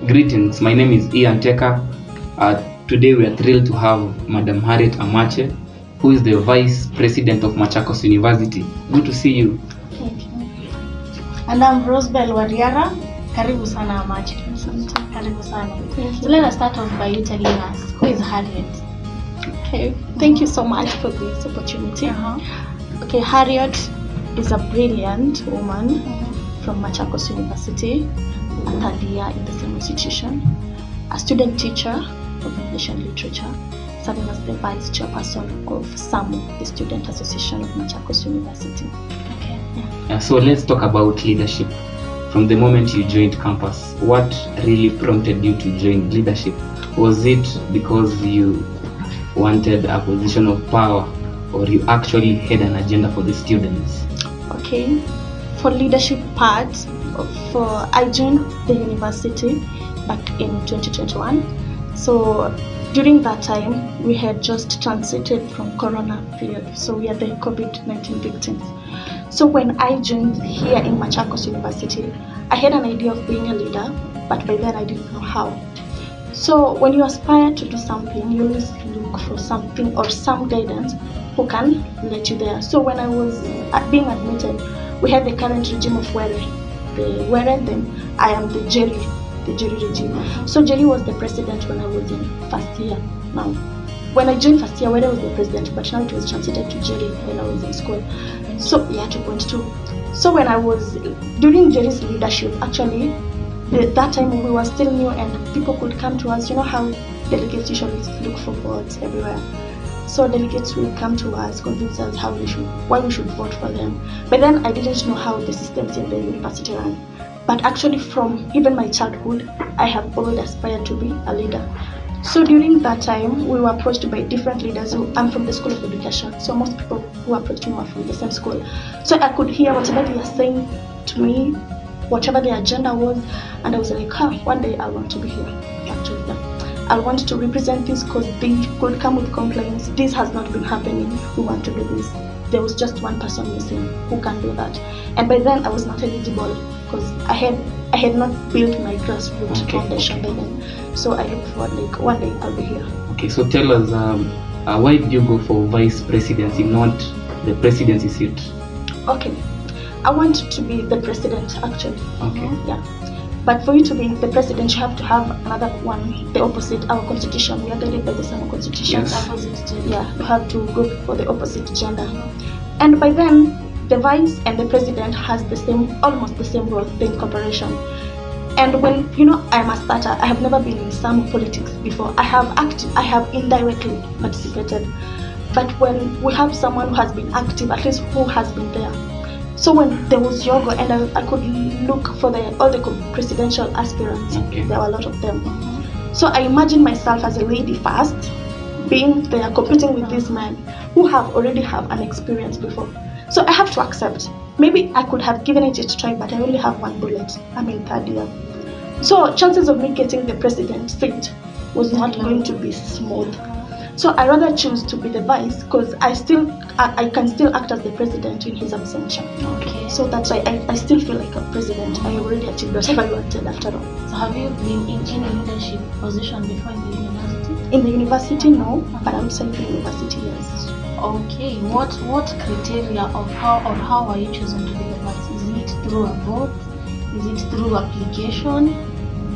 Greetings, my name is Ian Teka. Today we are thrilled to have Madam Harriet Amache, who is the Vice President of Machakos University. Good to see you. Thank you. And I'm Rosebell Wariara. Karibu sana Amache. Karibu sana. So let us start off by you telling us, who is Harriet? Okay, thank you so much for this opportunity. Okay, Harriet is a brilliant woman from Machakos University, a third year in the same institution, a student teacher of English and Literature, serving as the Vice Chairperson of SAMU, the Student Association of Machakos University. Okay. So let's talk about leadership. From the moment you joined campus, what really prompted you to join leadership? Was it because you wanted a position of power, or you actually had an agenda for the students? Okay, for leadership part, I joined the university back in 2021. So during that time, we had just transited from Corona period. So we are the COVID-19 victims. So when I joined here in Machakos University, I had an idea of being a leader, but by then I didn't know how. So when you aspire to do something, you always look for something or some guidance who can let you there. So when I was being admitted, we had the current regime of Ware, then I am the Jerry regime. So Jerry was the president when I was in first year. Now, when I joined first year, Ware was the president, but now it was transited to Jerry when I was in school. So 2.2. So when I was during Jerry's leadership, actually, that time we were still new and people could come to us. You know how delegates usually look for votes everywhere. So delegates will come to us, convince us why we should vote for them. But then I didn't know how the systems in the university ran. But actually from even my childhood, I have always aspired to be a leader. So during that time, we were approached by different leaders. I'm from the School of Education, so most people who approached me were from the same school. So I could hear whatever they are saying to me, whatever the agenda was, and I was like, one day I want to be here. Actually, I want to represent this because they could come with complaints. This has not been happening. We want to do this. There was just one person missing who can do that. And by then I was not eligible because I had not built my grassroots foundation by then. So I look forward like one day I'll be here. Okay, so tell us why did you go for vice presidency, not the presidency seat? Okay, I want to be the president actually. Okay. Yeah. But for you to be the president, you have to have another one, the opposite, our constitution. We are guided by the same constitution. Yes. Yeah, you have to go for the opposite gender. And by then, the vice and the president has almost the same role, the incorporation. And when, I'm a starter, I have never been in some politics before. I have indirectly participated. But when we have someone who has been active, at least who has been there. So when there was yoga and I could look for all the presidential aspirants, there were a lot of them. So I imagined myself as a lady first, being there competing with these men who already have an experience before. So I have to accept. Maybe I could have given it a try, but I only have one bullet. I'm in third year. So chances of me getting the president seat was not going to be smooth. So I rather choose to be the vice because I can still act as the president in his absentia. Okay. So that's why I still feel like a president. I already achieved whatever I wanted after all. So have you been in any leadership position before in the university? In the university, no, but outside the university, yes. Okay. What criteria of how are you chosen to be the vice? Is it through a vote? Is it through application?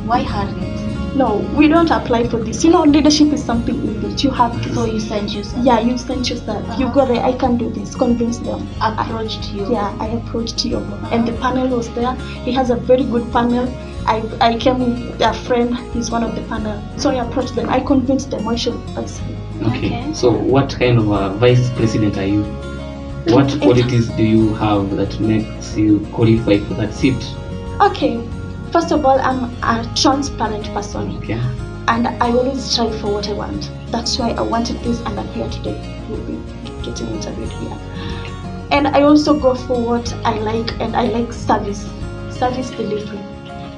Why Harriet? No, we don't apply for this. Leadership is something in which you have to. So you sent yourself? Yeah, you sent yourself. You go there, I can do this, convince them. Approached you? Yeah, I approached you. And the panel was there. He has a very good panel. I came with a friend, he's one of the panel. So I approached them, I convinced them I should vice. Okay. So what kind of a vice president are you? What qualities do you have that makes you qualify for that seat? Okay. First of all, I'm a transparent person. Okay. And I always strive for what I want. That's why I wanted this and I'm here today. We'll be getting interviewed here. And I also go for what I like, and I like service delivery.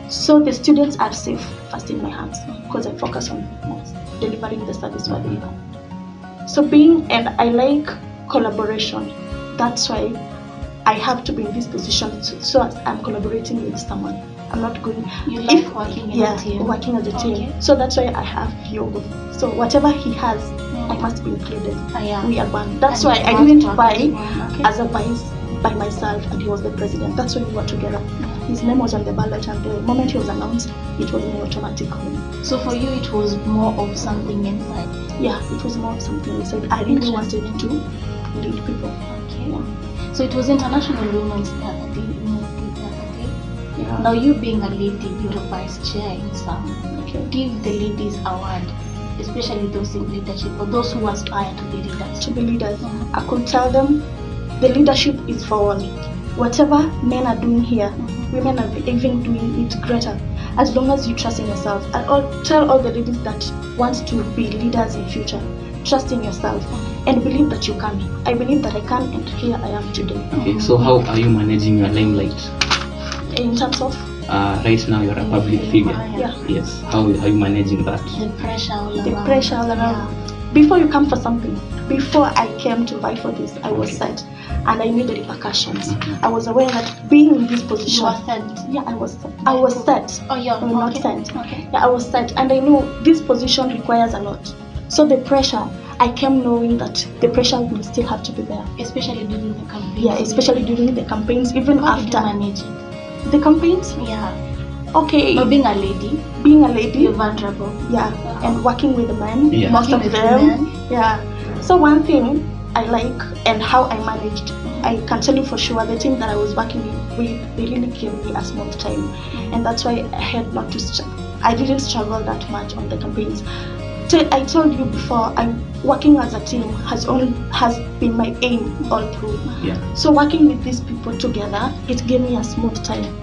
So the students are safe first in my hands because I focus on delivering the service for them. So and I like collaboration. That's why I have to be in this position so as I'm collaborating with someone. I'm not going. You like working in a team. Working as a team. So that's why I have yoga. So whatever he has, I must be included. We are one. That's why I didn't buy as a vice by myself, and he was the president. That's why we were together. His name was on the ballot, and the moment he was announced, it was an automatic win. So for you, it was more of something inside. Yeah, it was more of something inside. I really wanted to lead people. Okay. Yeah. So it was International Women's Day. Yeah. Now you being a lady, you're a vice chair in SAMU. Okay. Give the ladies award, especially those in leadership or those who aspire to be leaders. To be leaders, I could tell them the leadership is for all. Whatever men are doing here, women are even doing it greater. As long as you trust in yourself. I'll tell all the ladies that want to be leaders in future, trust in yourself and believe that you can. I believe that I can, and here I am today. Okay, so how are you managing your limelight? In terms of? Right now you're a public figure. Yeah. Yes. How are you managing that? The pressure all around. The pressure all around. Before you come for something, before I came to vie for this, I was set. And I knew the repercussions. I was aware that being in this position. You were set. Yeah, I was set. Oh, yeah. I'm not sent. Okay. Yeah, I was set. And I knew this position requires a lot. So the pressure, I came knowing that the pressure will still have to be there. Especially during the campaigns. Yeah, especially during the campaigns, even How after. Did you manage it? The campaigns? Yeah. Okay. But being a lady. You're vulnerable. Yeah. And working with the men. Yeah. Most Working of with them. Men. Yeah. So one thing I like and how I managed, I can tell you for sure, the team that I was working with, they really gave me a small time. And that's why I had not to I didn't struggle that much on the campaigns. I told you before, working as a team has been my aim all through. Yeah. So working with these people together, it gave me a smooth time.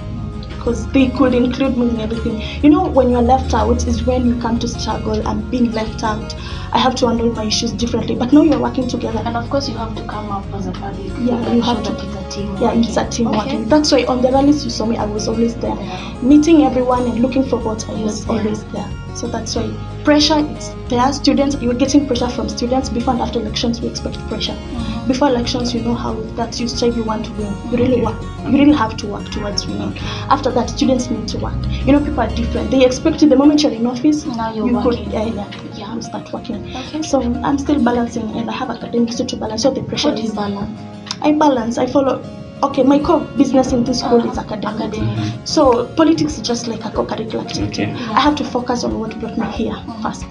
Because they could include me in everything. You know, when you're left out is when you come to struggle and being left out. I have to handle my issues differently. But now you're working together. And of course you have to come up as a public. Yeah, you have to. That it's a team. Yeah, it's a team working. That's why on the rallies you saw me, I was always there. Meeting everyone and looking for what I was always there. So that's why pressure is there. Students, you're getting pressure from students. Before and after elections, we expect pressure. Before elections, you know how that you strive, you want to win. You really work. You really have to work towards winning. After that, students need to work. You know, people are different. They expect the moment you're in office, now you're working. You start working. Okay. So I'm still balancing, and I have academics to balance. So the pressure is balance. I balance. I follow. Okay, my core business in this school is academic. So politics is just like a co-curricular activity. Okay. I have to focus on what brought me here first.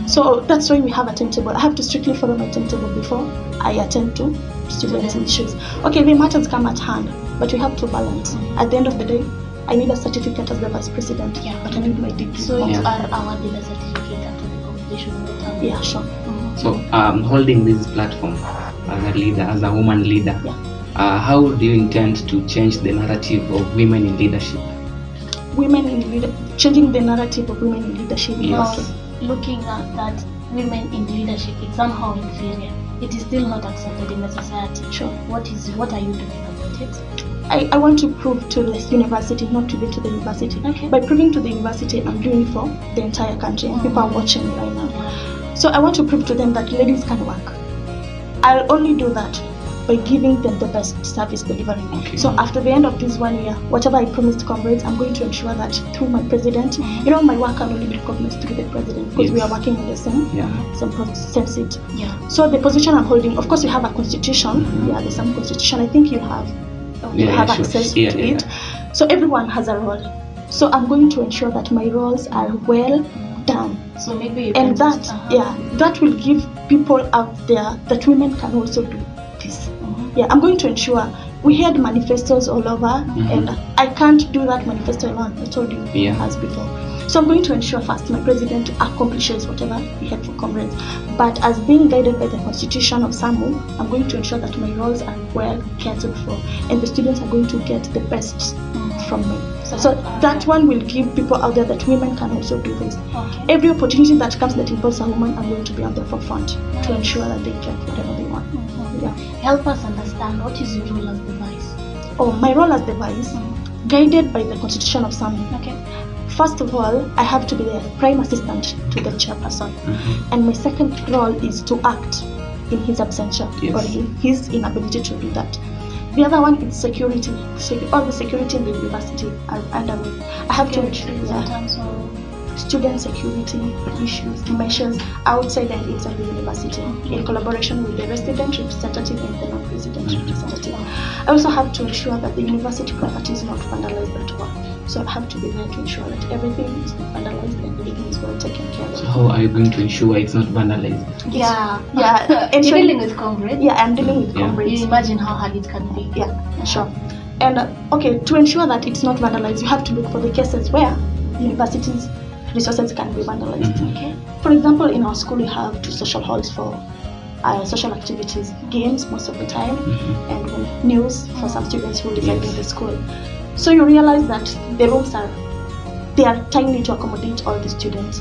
So that's why we have a timetable. I have to strictly follow my timetable before I attend to students' issues. Okay, the matters come at hand, but we have to balance. At the end of the day, I need a certificate as the vice president, but I need my degree. So you are awarded a certificate after the competition? Yeah, sure. So holding this platform as a leader, as a woman leader, how do you intend to change the narrative of women in leadership? Changing the narrative of women in leadership. Yes. Okay. Looking at that women in leadership is somehow inferior. It is still not accepted in the society. Sure. What are you doing about it? I want to prove to the university, not to be to the university. Okay. By proving to the university, I'm doing it for the entire country, and people are watching me right now. So I want to prove to them that ladies can work. I'll only do that by giving them the best service delivery. Okay. So after the end of this 1 year, whatever I promised comrades, I'm going to ensure that through my president, you know, my work can only be recognized through the president, because we are working in the same seat. Yeah. So the position I'm holding, of course, we have a constitution. Yeah, the same constitution. I think you have access to it. So everyone has a role. So I'm going to ensure that my roles are well done. So maybe that will give people out there that women can also do this. Yeah, I'm going to ensure. We had manifestos all over, and I can't do that manifesto alone. I told you as before. So I'm going to ensure first my president accomplishes whatever he had for comrades. But as being guided by the constitution of SAMU, I'm going to ensure that my roles are well catered for, and the students are going to get the best from me. So that one will give people out there that women can also do this. Okay. Every opportunity that comes that involves a woman, I'm going to be on the forefront to ensure that they get whatever they want. Help us understand, what is your role as the vice? Oh, my role as the vice, guided by the constitution of SAMU. Okay. First of all, I have to be the prime assistant to the chairperson. And my second role is to act in his absentia or his inability to do that. The other one is security. All the security in the university are under me. I have to in terms of student security issues, measures outside and inside the university, in collaboration with the resident representative and the non-resident representative. I also have to ensure that the university property is not vandalized at all. So I have to be there to ensure that everything is not vandalized and everything is well taken care of. So how are you going to ensure it's not vandalized? Yeah. You're dealing with comrades? Yeah, I'm dealing with comrades. You imagine how hard it can be. Yeah, sure. And to ensure that it's not vandalized, you have to look for the cases where universities' resources can be vandalized. Okay. For example, in our school we have 2 social halls for social activities, games most of the time, and news for some students who reside in the school. So you realize that the rooms are tiny to accommodate all the students.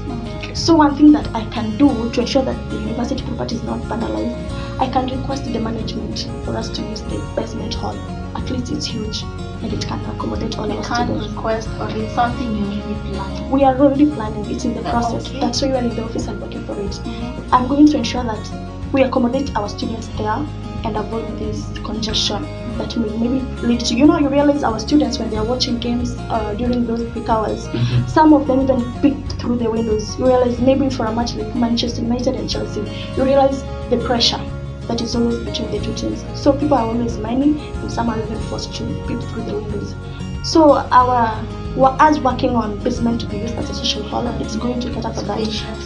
So one thing that I can do to ensure that the university property is not vandalized, I can request the management for us to use the basement hall. At least it's huge and it can accommodate all our students. Request, or it's something you're already planning? We are already planning, it's in the process. Okay. That's why you are in the office and working for it. I'm going to ensure that we accommodate our students there and avoid this congestion that may maybe lead to, you realize our students when they are watching games during those peak hours, some of them even peek through the windows. You realize maybe for a match like Manchester United and Chelsea, you realize the pressure that is always between the 2 teams. So people are always minding and some are even forced to peek through the windows. So us working on basement to be used as a social hall, it's going to cater for that.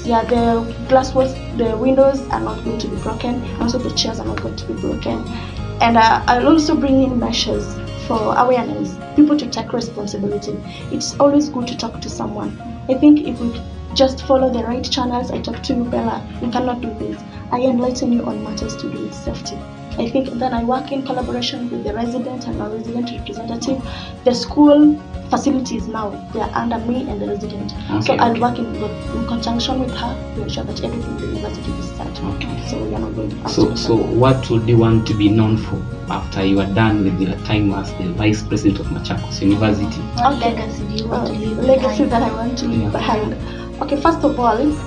Yeah, the glass walls, the windows are not going to be broken, and also the chairs are not going to be broken. And I'll also bring in measures for awareness, people to take responsibility. It's always good to talk to someone. I think if we just follow the right channels, I talk to you, Bella, you cannot do this. I enlighten you on matters to do with safety. I think then I work in collaboration with the resident and non-resident representative. The school facilities now, they are under me and the resident. So I'll work in conjunction with her to ensure that everything in the university is set. So we are not going to So what would you want to be known for after you are done with your time as the Vice President of Machakos University? What legacy do you want to leave legacy behind? that I want to leave behind. Okay, first of all,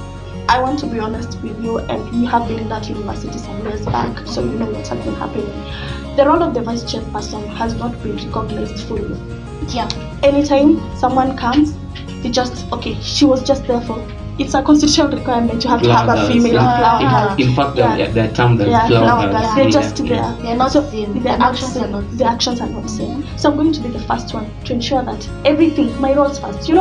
I want to be honest with you, and you have been in that university some years back, so you know what has been happening. The role of the vice chairperson has not been recognized fully. Yeah. Anytime someone comes, she was just there for. It's a constitutional requirement. You have to have a female flower. In fact, there are terms as flower girls. They're just there. They're not seen. The actions are not seen. The actions are not seen. So I'm going to be the first one to ensure that everything, my roles first.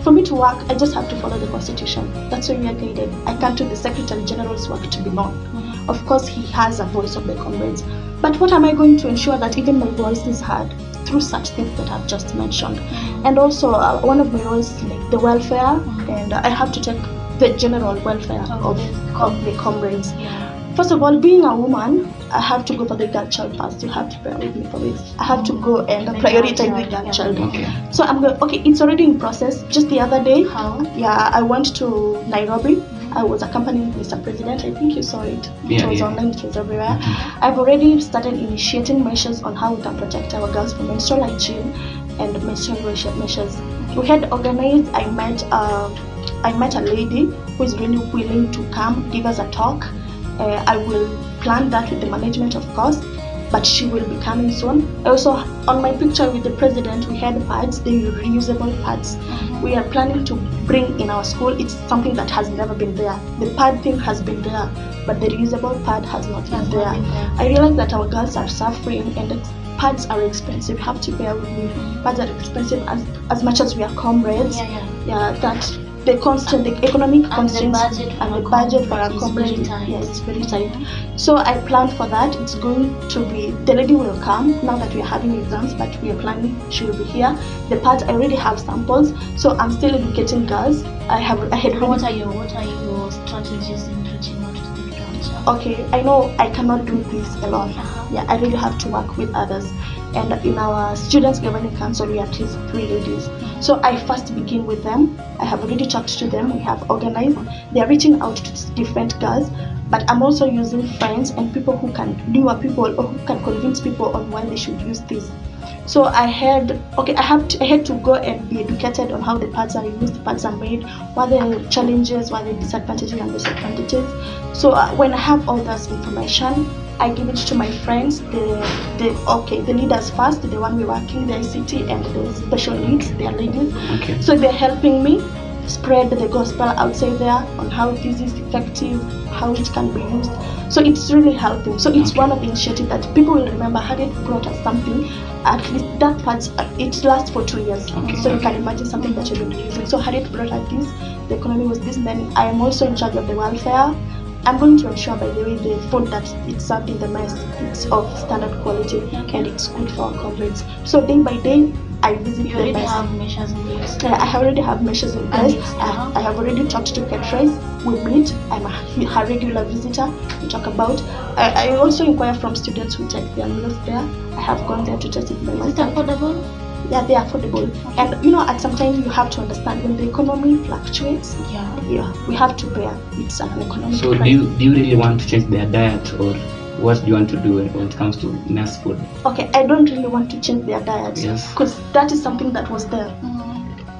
For me to work, I just have to follow the constitution. That's why we are guided. I can't do the Secretary General's work to be known. Of course, he has a voice of the comrades. But what am I going to ensure that even my voice is heard through such things that I've just mentioned? And also, one of my roles is like the welfare, and I have to take the general welfare of the comrades. First of all, being a woman, I have to go for the girl child first. You have to bear with me for this. I have to go and prioritize the girl child. So I'm going. Okay, it's already in process. Just the other day, I went to Nairobi. I was accompanying Mr. President. I think you saw it. It was online. It was everywhere. I've already started initiating measures on how we can protect our girls from menstrual hygiene and menstrual measures. We had organized. I met a lady who is really willing to come give us a talk. I will plan that with the management, of course, but she will be coming soon. Also, on my picture with the president, we had pads, the reusable pads. We are planning to bring in our school. It's something that has never been there. The pad thing has been there, but the reusable pad has not been there. I realize that our girls are suffering and pads are expensive. You have to bear with me. Pads are expensive as much as we are comrades. That the economic constraints and the budget for our comrades, it's very tight. So I planned for that. It's going to be, the lady will come now that we are having exams, but we are planning she will be here. The pads, I already have samples, so I'm still educating girls. What are your strategies in reaching out to the culture? Okay, I know I cannot do this alone. I really have to work with others. And in our Students Governing Council, we are at least 3 ladies. So I first begin with them. I have already talked to them. We have organized. They are reaching out to different girls. But I'm also using friends and people who can convince people on why they should use this. So I had to go and be educated on how the pads are used, the pads are made, what are the challenges, what are the disadvantages and disadvantages. So when I have all this information, I give it to my friends, the leaders first, the one we're working, the ICT and the special needs, they are ladies. Okay. So they're helping me spread the gospel outside there on how this is effective, how it can be used. So it's really helping. So it's one of the initiatives that people will remember. Harriet brought us something, at least that part, it lasts for 2 years. So you can imagine something that you've been using. So Harriet brought us this, the economy was this, then I am also in charge of the welfare. I'm going to ensure, by the way, the food that it's served in the mess, it's of standard quality and it's good for our comrades. So day by day, I visit You the already mess. have measures in place. I already have measures in place. I have already talked to TEKA'S. We meet. I'm a regular visitor. We talk about. I also inquire from students who take their meals there. I have gone there to test it by myself. Is it affordable? Yeah, they're affordable. And you know, at some time you have to understand when the economy fluctuates. Yeah, we have to bear. It's an economic So crisis. do you really want to change their diet, or what do you want to do when it comes to mess food? Okay, I don't really want to change their diet, because that is something that was there.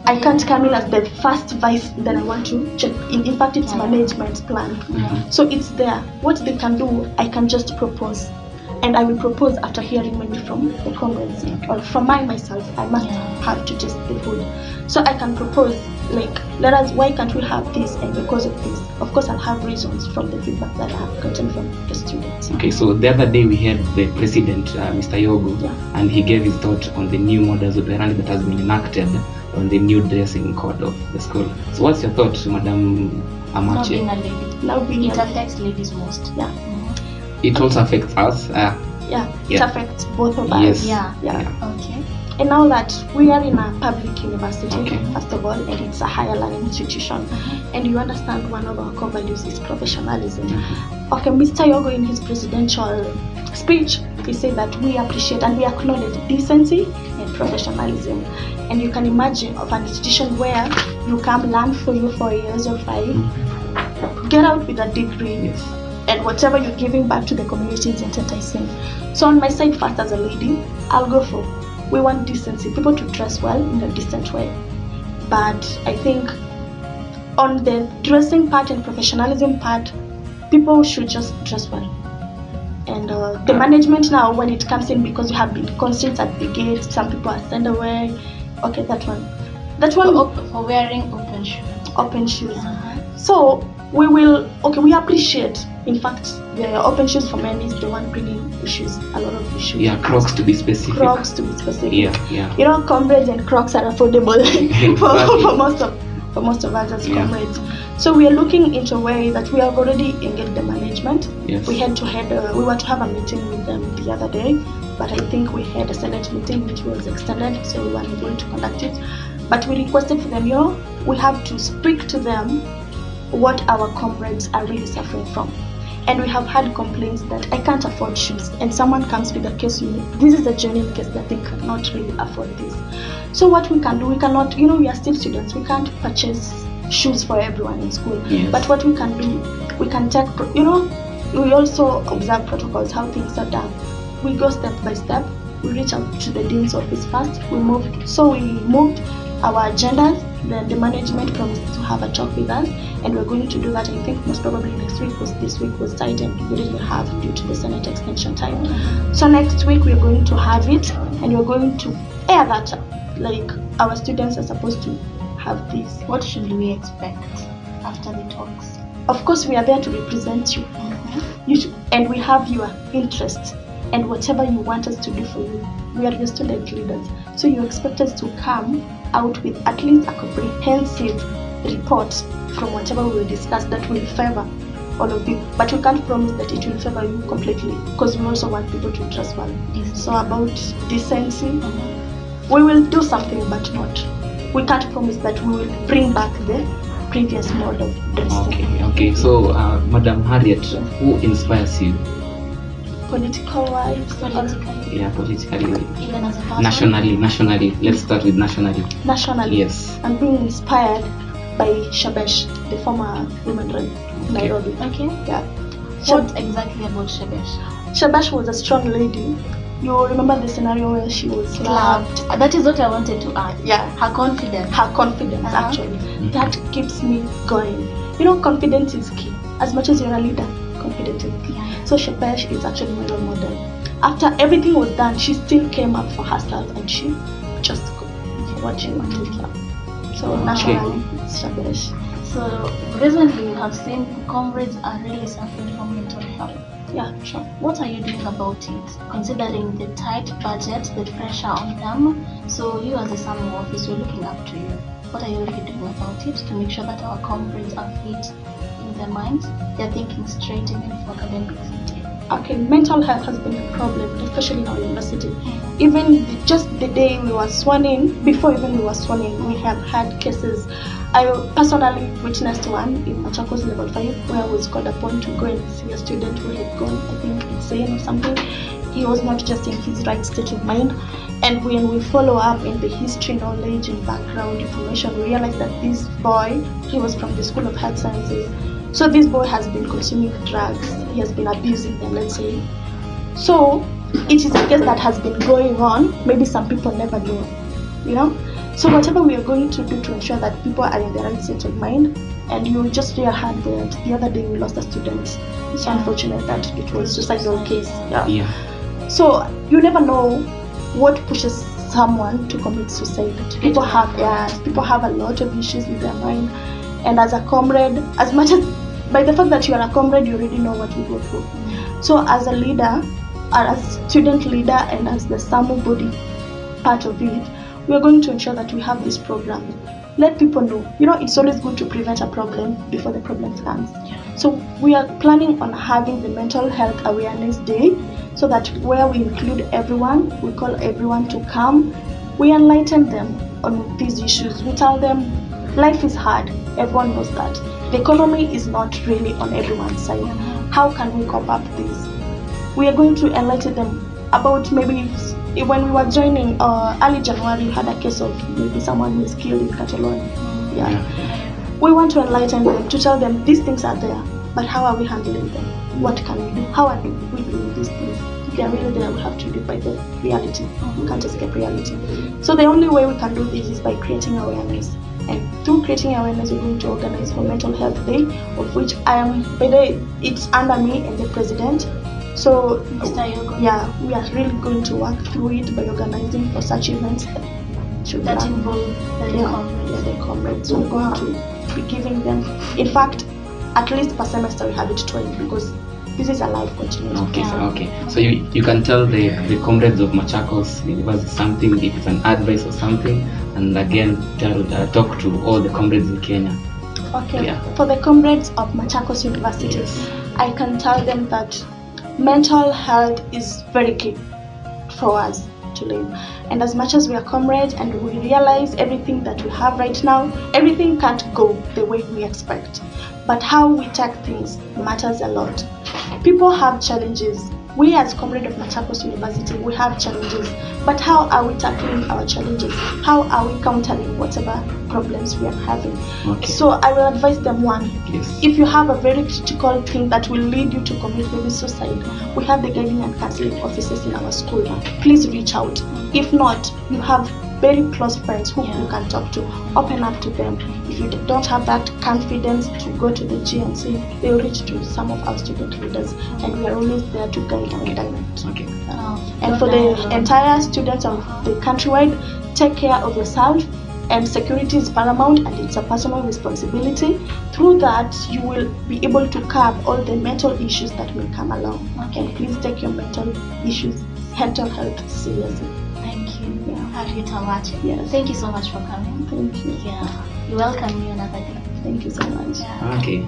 I can't come in as the first vice, then I want to change. In fact, it's management's plan. So it's there. What they can do, I can just propose. And I will propose after hearing maybe from the comrades or from myself. I must have to test the food. So I can propose, like, why can't we have this, and because of this. Of course, I'll have reasons from the feedback that I have gotten from the students. Okay, so the other day we had the president, Mr. Yogo, and he gave his thought on the new models operandi that has been enacted on the new dressing code of the school. So what's your thought, Madam Amache? Not being a lady. Now being It affects ladies most. It also affects us. It affects both of us. Yes. Okay. And now that we are in a public university, first of all, and it's a higher learning institution, and you understand one of our core values is professionalism. Okay, Mr. Yogo in his presidential speech, he said that we appreciate and we acknowledge decency and professionalism. And you can imagine of an institution where you come learn for you 4 years or 5, get out with a degree, and whatever you're giving back to the community is enticing. So on my side, first as a lady, I'll go for, we want decency, people to dress well in a decent way. But I think on the dressing part and professionalism part, people should just dress well. And the management now, when it comes in, because you have been constraints at the gate, some people are sent away. Okay, that one For wearing open shoes. So we appreciate. In fact, the open shoes for men is the one bringing issues, a lot of issues. Yeah, Crocs to be specific. Yeah. You know, comrades and Crocs are affordable for most of us as comrades. So we are looking into a way that we have already engaged the management. Yes. We were to have a meeting with them the other day, but I think we had a Senate meeting which was extended, so we were able to conduct it. But we requested for them, we have to speak to them what our comrades are really suffering from. And we have had complaints that I can't afford shoes, and someone comes with a case, this is a genuine case that they cannot really afford this. So what we can do, we cannot, we are still students, we can't purchase shoes for everyone in school. But what we can do, we can take, we also observe protocols, how things are done. We go step by step, we reach out to the dean's office first, we moved our agendas, then the management promised to have a talk with us, and we're going to do that, I think, most probably next week, because this week was tight and we didn't have due to the Senate extension time. So next week we're going to have it, and we're going to air that, like our students are supposed to have this. What should we expect after the talks? Of course, we are there to represent you. And we have your interests, and whatever you want us to do for you, we are your student leaders. So you expect us to come out with at least a comprehensive report from whatever we will discuss that will favor all of you. But we can't promise that it will favor you completely, because we also want people to dress well. So about decency, we will do something, but we can't promise that we will bring back the previous mode of dressing. Okay. So, Madam Harriet, who inspires you? Politically. Yeah, politically. Even as a person? Nationally. Let's start with nationally. Nationally. Yes. I'm being inspired by Shabesh, the former women rep in Nairobi. Okay. Yeah. What exactly about Shabesh? Shabesh was a strong lady. You remember the scenario where she was slapped? That is what I wanted to add. Yeah. Her confidence. Actually. That keeps me going. Confidence is key. As much as you're a leader, competitive. So Shepesh is actually my role model. After everything was done, she still came up for herself and she just got what she wanted. So nationally, it's Shepesh. So recently we have seen comrades are really suffering from mental health. Yeah, sure. What are you doing about it, considering the tight budget, the pressure on them? So you as a SAMU office, we're looking up to you. What are you really doing about it to make sure that our comrades are fit in their minds, they're thinking straight even for academics? Okay, mental health has been a problem, especially in our university. Even just the day we were sworn in, before even we were sworn in, we have had cases. I personally witnessed one in Machakos level 5 where I was called upon to go and see a student who had gone, I think, insane or something. He was not just in his right state of mind. And when we follow up in the history, knowledge, and background information, we realize that this boy, he was from the School of Health Sciences. So this boy has been consuming drugs, he has been abusing them, let's say. So it is a case that has been going on, maybe some people never knew, you know. So whatever we are going to do to ensure that people are in the right state of mind, and you just real hard that the other day we lost a student. It's unfortunate that it was a suicidal case. Yeah. So you never know what pushes someone to commit suicide. People have a lot of issues with their mind. And as a comrade, as much as by the fact that you are a comrade, you already know what you go through. So as a leader, or as student leader, and as the SAMU body part of it, we are going to ensure that we have this program. Let people know. You know, it's always good to prevent a problem before the problem comes. So we are planning on having the Mental Health Awareness Day, so that where we include everyone, we call everyone to come, we enlighten them on these issues. We tell them life is hard. Everyone knows that. The economy is not really on everyone's side. How can we cope up this? We are going to enlighten them about maybe when we were joining early January, we had a case of maybe someone who was killed in Catalonia. We want to enlighten them, to tell them these things are there, but how are we handling them? What can we do? How are we doing these things? If they are really there, we have to live by the reality. We can't escape reality. So the only way we can do this is by creating awareness. And through creating awareness, we're going to organize for Mental Health Day, of which I am, by the way, it's under me and the president. So we are really going to work through it by organizing for such events that involve the comrades. So we're going to be giving them, in fact, at least per semester we have it twice, because this is a life continuous. So you can tell the comrades of Machakos University something, if it's an advice or something, and again talk to all the comrades in Kenya. For the comrades of Machakos University, I can tell them that mental health is very key for us to live. And as much as we are comrades and we realize everything that we have right now, everything can't go the way we expect. But how we take things matters a lot. People have challenges. We as comrades of Machakos University, we have challenges. But how are we tackling our challenges? How are we countering whatever problems we are having? So I will advise them, one, if you have a very critical thing that will lead you to commit maybe suicide, we have the guiding and counseling offices in our school. Please reach out. If not, you have very close friends who you can talk to. Open up to them. If you don't have that confidence to go to the GNC, they'll reach to some of our student leaders, and we are always there to guide and direct. And for the entire students of the countrywide, take care of yourself, and security is paramount, and it's a personal responsibility. Through that, you will be able to curb all the mental issues that will come along. And please take your mental health seriously. Thank you, Harriet Amache. Thank you so much for coming. Thank you. You're welcome. Another day. Thank you so much. Okay.